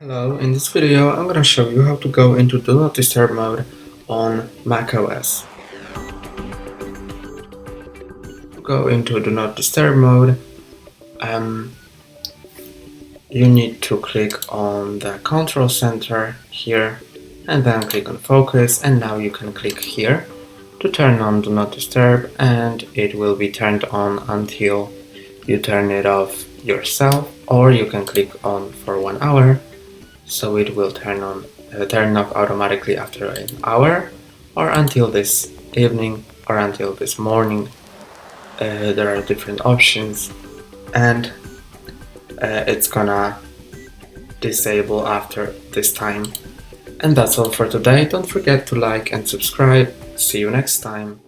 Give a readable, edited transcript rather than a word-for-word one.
Hello, in this video I'm going to show you how to go into Do Not Disturb mode on macOS. To go into Do Not Disturb mode, you need to click on the control center here and then click on focus, and now you can click here to turn on Do Not Disturb, and it will be turned on until you turn it off yourself, or you can click on for 1 hour. So it will turn off automatically after an hour, or until this evening, or until this morning. There are different options, and it's gonna disable after this time. And that's all for today. Don't forget to like and subscribe. See you next time.